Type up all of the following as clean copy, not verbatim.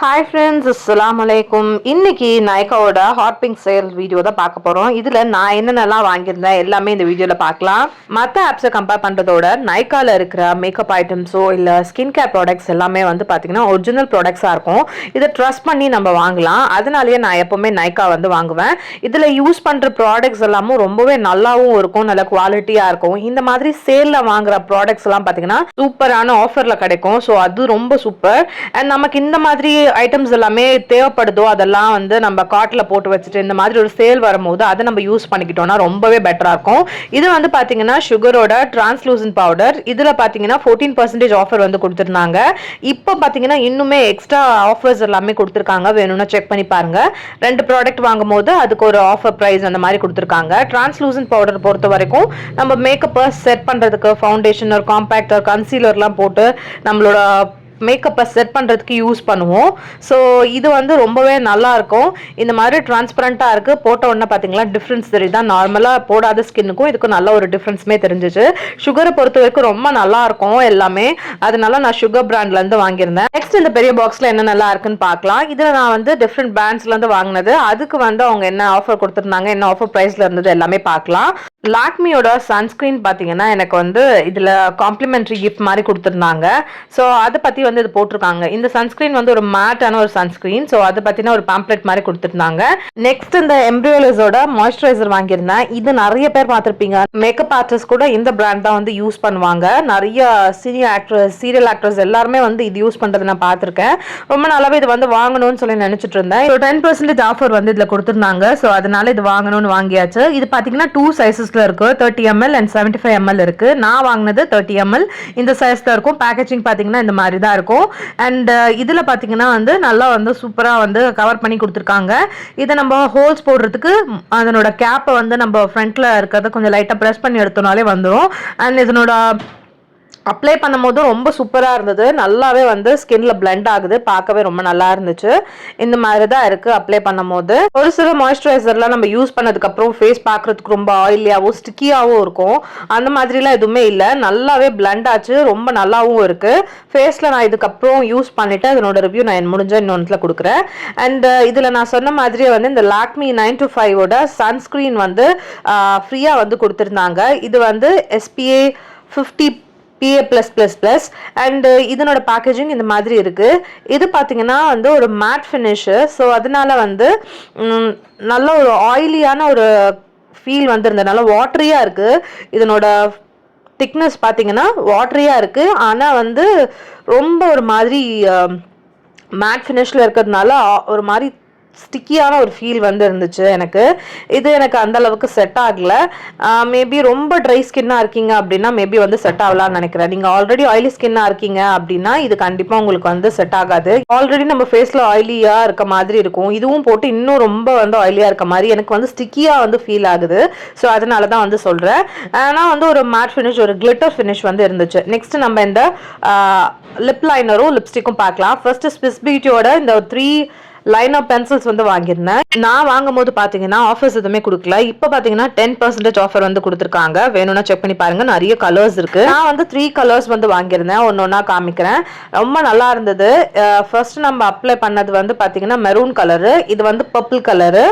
Hi friends, அஸ்ஸலாமு அலைக்கும். இன்னைக்கு நைக்காவோட ஹாட் பிங்க் சேல் வீடியோ தான் பார்க்க போகிறோம். இதில் நான் என்னென்னலாம் வாங்கியிருந்தேன் எல்லாமே இந்த வீடியோவில் பார்க்கலாம். மற்ற ஆப்ஸை கம்பேர் பண்ணுறதோட நைக்காவில் இருக்கிற மேக்கப் ஐட்டம்ஸோ இல்லை ஸ்கின் கேர் ப்ராடக்ட்ஸ் எல்லாமே வந்து பார்த்தீங்கன்னா ஒரிஜினல் ப்ராடக்ட்ஸாக இருக்கும். இதை ட்ரஸ்ட் பண்ணி நம்ம வாங்கலாம். அதனாலேயே நான் எப்போவுமே நைக்கா வந்து வாங்குவேன். இதில் யூஸ் பண்ணுற ப்ராடக்ட்ஸ் எல்லாமும் ரொம்பவே நல்லாவும் இருக்கும், நல்ல குவாலிட்டியாக இருக்கும். இந்த மாதிரி சேலில் வாங்குற ப்ராடக்ட்ஸ் எல்லாம் பார்த்தீங்கன்னா சூப்பரான ஆஃபரில் கிடைக்கும். ஸோ அது ரொம்ப சூப்பர். அண்ட் நமக்கு இந்த மாதிரி ஐட்டம்ஸ் எல்லாமே தேவைப்படுதோ அதெல்லாம் வந்து நம்ம கார்ட்ல போட்டு வச்சுட்டு இந்த மாதிரி ஒரு சேல் வரும்போது அதை நம்ம யூஸ் பண்ணிக்கிட்டோம்னா ரொம்பவே பெட்டரா இருக்கும். இது வந்து பாத்தீங்கன்னா சுகரோட டிரான்ஸ்லூசன்ட் பவுடர். இதுல பாத்தீங்கன்னா 14% ஆஃபர் வந்து கொடுத்துருந்தாங்க. இப்போ பாத்தீங்கன்னா இன்னுமே எக்ஸ்ட்ரா ஆஃபர்ஸ் எல்லாமே கொடுத்துருக்காங்க. வேணும்னா செக் பண்ணி பாருங்க. 2 ப்ராடக்ட் வாங்கும் போது அதுக்கு ஒரு ஆஃபர் பிரைஸ் அந்த மாதிரி கொடுத்துருக்காங்க. டிரான்ஸ்லூசன்ட் பவுடர் பொறுத்த வரைக்கும் நம்ம மேக்கப்பை செட் பண்றதுக்கு ஃபவுண்டேஷன் ஒரு காம்பேக்டர் கன்சீலர்லாம் போட்டு நம்மளோட மேக்கப்பை செட் பண்ணுறதுக்கு யூஸ் பண்ணுவோம். ஸோ இது வந்து ரொம்பவே நல்லா இருக்கும். இந்த மாதிரி டிரான்ஸ்பரண்ட்டாக இருக்குது. போட்ட உடனே பார்த்தீங்களா டிஃப்ரென்ஸ் தெரியுது. நார்மலாக போடாத ஸ்கின்னுக்கும் இதுக்கும் நல்ல ஒரு டிஃப்ரென்ஸுமே தெரிஞ்சிச்சு. சுகரை பொறுத்த வரைக்கும் ரொம்ப நல்லா இருக்கும் எல்லாமே. அதனால நான் சுகர் பிராண்ட்லேருந்து வாங்கியிருந்தேன். நெக்ஸ்ட் இந்த பெரிய பாக்ஸில் என்ன நல்லா இருக்குன்னு பார்க்கலாம். இதில் நான் வந்து டிஃப்ரெண்ட் பிராண்ட்ஸ்லேருந்து வாங்கினது. அதுக்கு வந்து அவங்க என்ன ஆஃபர் கொடுத்துருந்தாங்க, என்ன ஆஃபர் ப்ரைஸில் இருந்தது எல்லாமே பார்க்கலாம். லாக்மியோட சன்ஸ்கிரீன் பார்த்தீங்கன்னா எனக்கு வந்து இதில் காம்ப்ளிமெண்ட்ரி கிஃப்ட் மாதிரி கொடுத்துருந்தாங்க. ஸோ அதை பற்றி வந்து இது போட்டிருக்காங்க. இந்த சன்ஸ்கிரீன் வந்து ஒரு மேட்டான ஒரு சன்ஸ்கிரீன். ஸோ அதை பற்றின ஒரு பேம்ப்ளெட் மாதிரி கொடுத்துருந்தாங்க. நெக்ஸ்ட் இந்த எம்ப்ரியோலிஸோட மாய்ஸ்சரைசர் வாங்கியிருந்தேன். இது நிறைய பேர் பார்த்துருப்பீங்க. மேக்கப் ஆர்டிஸ்ட் கூட இந்த பிராண்ட் தான் வந்து யூஸ் பண்ணுவாங்க. நிறைய சீரியல் ஆக்டர்ஸ் எல்லாருமே வந்து இது யூஸ் பண்ணுறது நான் பார்த்துருக்கேன். ரொம்ப நல்லாவே இது வந்து வாங்கணும்னு சொல்லி நினச்சிட்டு இருந்தேன். 10% ஆஃபர் வந்து இதில் கொடுத்துருந்தாங்க. ஸோ அதனால இது வாங்கணும்னு வாங்கியாச்சு. இது பார்த்தீங்கன்னா 2 சைஸஸ் இருக்கு. 30 ml and 75 ml இருக்கு. நான் வாங்கினது 30 ml. இந்த சைஸ்ல இருக்கும். பேக்கேஜிங் பாத்தீங்கன்னா இந்த மாதிரி தான் இருக்கும். அண்ட் இதுல பாத்தீங்கன்னா வந்து நல்லா வந்து சூப்பரா வந்து கவர் பண்ணி கொடுத்துருக்காங்க. இதை நம்ம ஹோல்ஸ் போடுறதுக்கு அதனோட கேப்பை வந்து நம்ம ஃப்ரண்ட்ல இருக்கிறத கொஞ்சம் லைட்டா ப்ரெஸ் பண்ணி எடுத்தோம்னாலே வந்துடும். அண்ட் இதனோட அப்ளை பண்ணும் போது ரொம்ப சூப்பராக இருந்தது. நல்லாவே வந்து ஸ்கின்ல பிளெண்ட் ஆகுது. பார்க்கவே ரொம்ப நல்லா இருந்துச்சு. இந்த மாதிரி தான் இருக்கு அப்ளை பண்ணும் போது. ஒரு சில மாய்ஸ்சரைசர்லாம் நம்ம யூஸ் பண்ணதுக்கப்புறம் ஃபேஸ் பார்க்கறதுக்கு ரொம்ப ஆயிலியாகவும் ஸ்டிக்கியாகவும் இருக்கும். அந்த மாதிரிலாம் எதுவுமே இல்லை. நல்லாவே பிளெண்ட் ஆச்சு. ரொம்ப நல்லாவும் இருக்கு. ஃபேஸில் நான் இதுக்கப்புறம் யூஸ் பண்ணிட்டு அதனோட ரிவ்யூ நான் முடிஞ்ச இன்னொன்றுல கொடுக்குறேன். அண்ட் இதில் நான் சொன்ன மாதிரியே வந்து இந்த லாக்மி 925ஓட சன்ஸ்கிரீன் வந்து ஃப்ரீயாக வந்து கொடுத்துருந்தாங்க. இது வந்து SPA 50 PA+++. அண்ட் இதனோட பேக்கேஜிங் இந்த மாதிரி இருக்கு. இது பார்த்தீங்கன்னா வந்து ஒரு மேட் ஃபினிஷு. ஸோ அதனால வந்து நல்ல ஒரு ஆயிலியான ஒரு ஃபீல் வந்து இருந்ததுனால வாட்டரியாக இருக்கு. இதனோட திக்னஸ் பார்த்தீங்கன்னா வாட்டரியாக இருக்கு. ஆனால் வந்து ரொம்ப ஒரு மாதிரி மேட் ஃபினிஷில் இருக்கிறதுனால ஒரு மாதிரி ஸ்டிக்கியான ஒரு ஃபீல் வந்து இருந்துச்சு எனக்கு. இது எனக்கு அந்த அளவுக்கு செட் ஆகல. மேபி ரொம்ப ட்ரை ஸ்கின்னாக இருக்கீங்க அப்படின்னா மேபி வந்து செட் ஆகலான்னு நினைக்கிறேன். நீங்கள் ஆல்ரெடி ஆயிலி ஸ்கின்னாக இருக்கீங்க அப்படின்னா இது கண்டிப்பாக உங்களுக்கு வந்து செட் ஆகாது. ஆல்ரெடி நம்ம ஃபேஸில் ஆயிலியாக இருக்க மாதிரி இருக்கும். இதுவும் போட்டு இன்னும் ரொம்ப வந்து ஆயிலியாக இருக்க மாதிரி எனக்கு வந்து ஸ்டிக்கியாக வந்து ஃபீல் ஆகுது. ஸோ அதனால தான் வந்து சொல்கிறேன். ஆனால் வந்து ஒரு மேட் ஃபினிஷ் ஒரு கிளிட்டர் ஃபினிஷ் வந்து இருந்துச்சு. நெக்ஸ்ட் நம்ம இந்த லிப் லைனரும் லிப்ஸ்டிக்கும் பார்க்கலாம். ஃபர்ஸ்ட் ஸ்விஸ் பியூட்டியோட இந்த 3 லைன் ஆஃப் பென்சில்ஸ் வந்து வாங்கியிருந்தேன். நான் வாங்கும் போது பார்த்தீங்கன்னா ஆஃபர்ஸ் எதுவுமே கொடுக்கல. இப்போ பார்த்தீங்கன்னா 10% ஆஃபர் வந்து கொடுத்துருக்காங்க. வேணும்னா செக் பண்ணி பாருங்க. நிறைய கலர்ஸ் இருக்கு. நான் வந்து 3 கலர்ஸ் வந்து வாங்கியிருந்தேன். ஒன்னொன்னா காமிக்கிறேன். ரொம்ப நல்லா இருந்தது. ஃபர்ஸ்ட் நம்ம அப்ளை பண்ணது வந்து பார்த்தீங்கன்னா மெரூன் கலரு. இது வந்து பர்பிள் கலரு.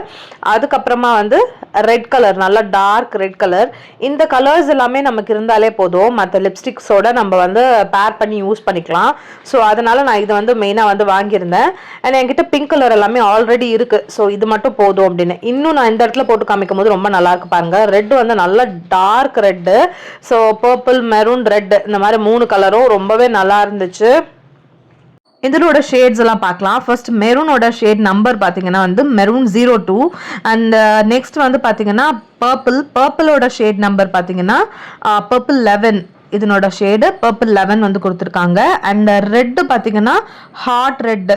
அதுக்கப்புறமா வந்து ரெட் கலர், நல்லா டார்க் ரெட் கலர். இந்த கலர்ஸ் எல்லாமே நமக்கு இருந்தாலே போதும். மற்ற லிப்ஸ்டிக்ஸோட நம்ம வந்து பேர் பண்ணி யூஸ் பண்ணிக்கலாம். ஸோ அதனால நான் இது வந்து மெயினாக வந்து வாங்கியிருந்தேன். அண்ட் என்கிட்ட பிங்க் கலர் எல்லாமே ஆல்ரெடி இருக்கு. ஸோ இது மட்டும் போதும் அப்படின்னு. இன்னும் நான் இந்த இடத்துல போட்டு காமிக்கும் போது ரொம்ப நல்லா இருக்கு பாருங்க. ரெட் வந்து நல்ல dark red. So purple, maroon, red இந்த மாதிரி 3 கலரும் ரொம்பவே நல்லா இருந்துச்சு. இதனோட ஷேட்ஸ் எல்லாம் பார்க்கலாம். ஃபர்ஸ்ட் மெரூனோட ஷேட் நம்பர் பார்த்தீங்கன்னா வந்து மெரூன் 02. அண்ட் நெக்ஸ்ட் வந்து பார்த்தீங்கன்னா பர்பிளோட ஷேட் நம்பர் பார்த்தீங்கன்னா பர்பிள் 11. இதனோட ஷேடு பர்பிள் 11 வந்து கொடுத்துருக்காங்க. அண்ட் ரெட்டு பார்த்தீங்கன்னா ஹாட் ரெட்.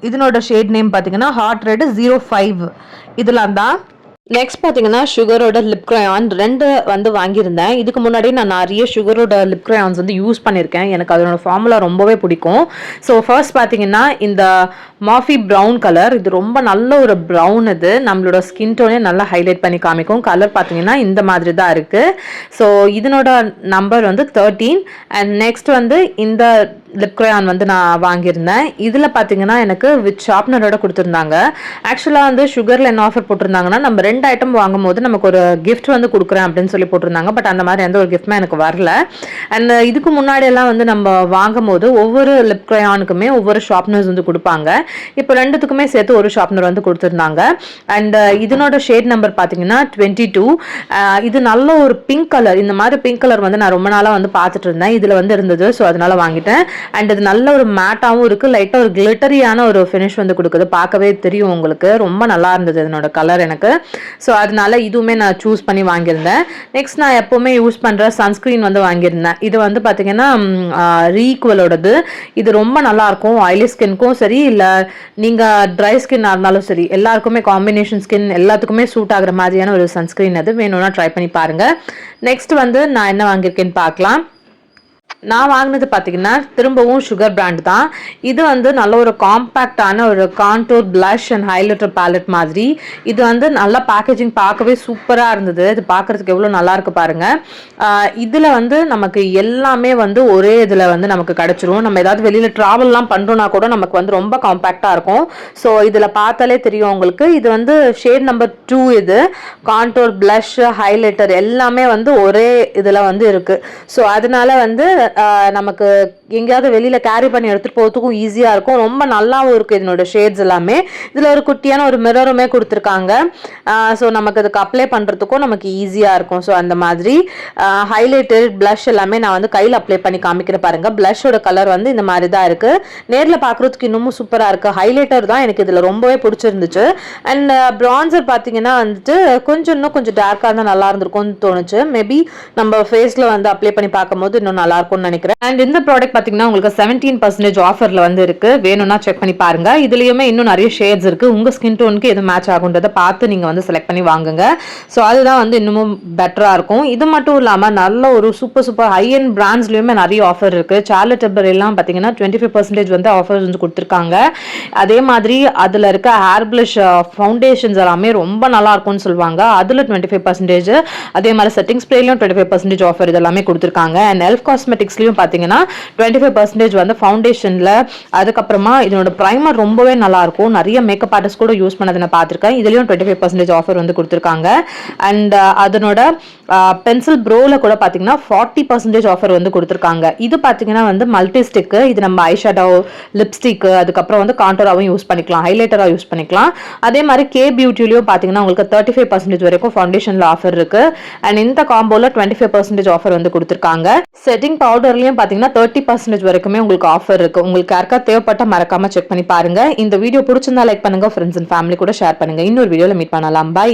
இதனோட ஷேட் நேம் பார்த்தீங்கன்னா ஹாட் ரெட் 05. இதெல்லாம் தான். நெக்ஸ்ட் பார்த்தீங்கன்னா சுகரோட லிப் கிரையான் 2 வந்து வாங்கியிருந்தேன். இதுக்கு முன்னாடி நான் நிறைய சுகரோட லிப் கிரையான்ஸ் வந்து யூஸ் பண்ணியிருக்கேன். எனக்கு அதனோட ஃபார்முலா ரொம்பவே பிடிக்கும். ஸோ ஃபர்ஸ்ட் பார்த்தீங்கன்னா இந்த மாஃபி ப்ரௌன் கலர், இது ரொம்ப நல்ல ஒரு ப்ரௌன், இது நம்மளோட ஸ்கின் டோனே நல்லா ஹைலைட் பண்ணி காமிக்கும். கலர் பார்த்தீங்கன்னா இந்த மாதிரி தான் இருக்குது. ஸோ இதனோட நம்பர் வந்து 13. அண்ட் நெக்ஸ்ட் வந்து இந்த லிப் கிரையான் வந்து நான் வாங்கியிருந்தேன். இதில் பார்த்தீங்கன்னா எனக்கு வித் ஷார்ப்னரோட கொடுத்துருந்தாங்க. ஆக்சுவலாக வந்து சுகரில் என்ன ஆஃபர் போட்டிருந்தாங்கன்னா, நம்ம 2 ஐட்டம் வாங்கும்போது நமக்கு ஒரு கிஃப்ட் வந்து கொடுக்குறேன் அப்படின்னு சொல்லி போட்டிருந்தாங்க. பட் அந்த மாதிரி எந்த ஒரு கிஃப்ட்டுமே எனக்கு வரல. அண்ட் இதுக்கு முன்னாடியெல்லாம் வந்து நம்ம வாங்கும் போது ஒவ்வொரு லிப் கிரையானுக்குமே ஒவ்வொரு ஷார்ப்னர்ஸ் வந்து கொடுப்பாங்க. இப்போ 2த்துக்குமே சேர்த்து ஒரு ஷார்ப்னர் வந்து கொடுத்துருந்தாங்க. அண்ட் இதனோட ஷேட் நம்பர் பார்த்தீங்கன்னா 22. இது நல்ல ஒரு பிங்க் கலர். இந்த மாதிரி பிங்க் கலர் வந்து நான் ரொம்ப நாளாக வந்து பார்த்துட்டு இருந்தேன். இதில் வந்து இருந்தது. ஸோ அதனால வாங்கிட்டேன். அண்ட் இது நல்ல ஒரு மேட்டாகவும் இருக்குது. லைட்டாக ஒரு கிளிட்டரியான ஒரு ஃபினிஷ் வந்து கொடுக்குது. பார்க்கவே தெரியும் உங்களுக்கு. ரொம்ப நல்லா இருந்தது இதனோட கலர் எனக்கு. ஸோ அதனால இதுவுமே நான் சூஸ் பண்ணி வாங்கியிருந்தேன். நெக்ஸ்ட் நான் எப்போவுமே யூஸ் பண்ணுற சன்ஸ்க்ரீன் வந்து வாங்கியிருந்தேன். இது வந்து பார்த்தீங்கன்னா ரீக்வலோடது. இது ரொம்ப நல்லாயிருக்கும். ஆயிலி ஸ்கின்க்கும் சரி, இல்லை நீங்கள் ட்ரை ஸ்கின்னாக இருந்தாலும் சரி, எல்லாருக்குமே காம்பினேஷன் ஸ்கின் எல்லாத்துக்குமே சூட் ஆகிற மாதிரியான ஒரு சன்ஸ்க்ரீன். அது வேணும்னா ட்ரை பண்ணி பாருங்கள். நெக்ஸ்ட் வந்து நான் என்ன வாங்கியிருக்கேன்னு பார்க்கலாம். நான் வாங்கினது பார்த்தீங்கன்னா திரும்பவும் சுகர் பிராண்ட் தான். இது வந்து நல்ல ஒரு காம்பேக்டான ஒரு contour blush and highlighter palette மாதிரி. இது வந்து நல்ல பேக்கேஜிங் பார்க்கவே சூப்பராக இருந்தது. இது பார்க்குறதுக்கு எவ்வளோ நல்லா இருக்கு பாருங்கள். இதில் வந்து நமக்கு எல்லாமே வந்து ஒரே இதில் வந்து நமக்கு கிடச்சிரும். நம்ம ஏதாவது வெளியில் ட்ராவல்லாம் பண்ணுறோன்னா கூட நமக்கு வந்து ரொம்ப காம்பேக்டாக இருக்கும். ஸோ இதில் பார்த்தாலே தெரியும் உங்களுக்கு. இது வந்து ஷேட் நம்பர் 2. இது கான்டூர் பிளஷ் ஹைலைட்டர் எல்லாமே வந்து ஒரே இதில் வந்து இருக்குது. ஸோ அதனால வந்து நமக்கு எங்கேயாவது வெளியில் கேரி பண்ணி எடுத்துகிட்டு போகிறதுக்கும் ஈஸியாக இருக்கும். ரொம்ப நல்லாவும் இருக்குது இதனோட ஷேட்ஸ் எல்லாமே. இதில் ஒரு குட்டியான ஒரு மிரருமே கொடுத்துருக்காங்க. ஸோ நமக்கு அதுக்கு அப்ளை பண்ணுறதுக்கும் நமக்கு ஈஸியாக இருக்கும். ஸோ அந்த மாதிரி ஹைலைட்டர் பிளஷ் எல்லாமே நான் வந்து கையில் அப்ளை பண்ணி காமிக்கிற பாருங்கள். பிளஷோட கலர் வந்து இந்த மாதிரி தான் இருக்குது. நேரில் பார்க்குறதுக்கு இன்னமும் சூப்பராக இருக்குது. ஹைலைட்டர் தான் எனக்கு இதில் ரொம்பவே பிடிச்சிருந்துச்சு. அண்ட் ப்ரான்சர் பார்த்தீங்கன்னா வந்துட்டு இன்னும் கொஞ்சம் டார்க்காக இருந்தால் நல்லா இருந்திருக்கும்னு தோணுச்சு. மேபி நம்ம ஃபேஸில் வந்து அப்ளை பண்ணி பார்க்கும்போது இன்னும் நல்லா இருக்கும்னு நினைக்கிறேன். அண்ட் இந்த ப்ராடக்ட் பார்த்தீங்கன்னா உங்களுக்கு 17% ஆஃபரில் வந்து இருக்கு. வேணும்னா செக் பண்ணி பாருங்க. இதுலயுமே இன்னும் நிறைய ஷேட்ஸ் இருக்கு. உங்க ஸ்கின் டோனுக்கு எது மேட்ச் ஆகுன்றதை பார்த்து நீங்க வந்து செலக்ட் பண்ணி வாங்குங்க. ஸோ அதுதான் வந்து இன்னமும் பெட்டரா இருக்கும். இது மட்டும் இல்லாமல் நல்ல ஒரு சூப்பர் ஹை அண்ட் பிராண்ட்ஸ்லயுமே நிறைய ஆஃபர் இருக்கு. சார்லட் டெம்பர் எல்லாம் பார்த்தீங்கன்னா 25% வந்து ஆஃபர்ஸ் வந்து கொடுத்துருக்காங்க. அதே மாதிரி அதுல இருக்க ஹேர் பிளஷ் ஃபவுண்டேஷன்ஸ் எல்லாமே ரொம்ப நல்லா இருக்கும்னு சொல்லுவாங்க. அதுல 25%. அதே மாதிரி செட்டிங் ஸ்ப்ரேலையும் 25% ஆஃபர் இதெல்லாமே கொடுத்துருக்காங்க. அண்ட் எல்ஃப் காஸ்மெட்டிக்ஸ்லயும் பார்த்தீங்கன்னா 25% வந்து ஃபவுண்டேஷன்ல. அதுக்கப்புறமா இதனோட ப்ரைமர் ரொம்பவே நல்லா இருக்கும். நிறைய மேக்கப் ஆர்டிஸ்ட் கூட யூஸ் பண்ணதை நான் பார்த்துருக்கேன். இதுலயும் 25% ஆஃபர் வந்து கொடுத்துருக்காங்க. அண்ட் அதனோட பென்சில் ப்ரோல கூட பார்த்தீங்கன்னா 40% ஆஃபர் வந்து கொடுத்துருக்காங்க. இது பார்த்தீங்கன்னா வந்து மல்டி ஸ்டிக்கு. இது நம்ம ஐஷேடோ, லிப்ஸ்டிக், அதுக்கப்புறம் வந்து கான்டோராகவும் யூஸ் பண்ணிக்கலாம், ஹைலைட்டராக யூஸ் பண்ணிக்கலாம். அதே மாதிரி கே பியூட்டிலையும் பார்த்தீங்கன்னா உங்களுக்கு 35% வரைக்கும் ஃபவுண்டேஷன்ல ஆஃபர் இருக்கு. அண்ட் இந்த காம்போல 25% ஆஃபர் வந்து கொடுத்துருக்காங்க. செட்டிங் பவுடர்லயும் பாத்தீங்கன்னா 30% வரைக்குமே உங்களுக்கு ஆஃபர் இருக்கு. உங்களுக்கு யாருக்கா தேவைப்பட்ட மறக்காம செக் பண்ணி பாருங்க. இந்த வீடியோ பிடிச்சிருந்தா லைக் பண்ணுங்க, ஃப்ரெண்ட்ஸ் அண்ட் ஃபேமிலி கூட ஷேர் பண்ணுங்க. இன்னொரு வீடியோல மீட் பண்ணலாம். பை.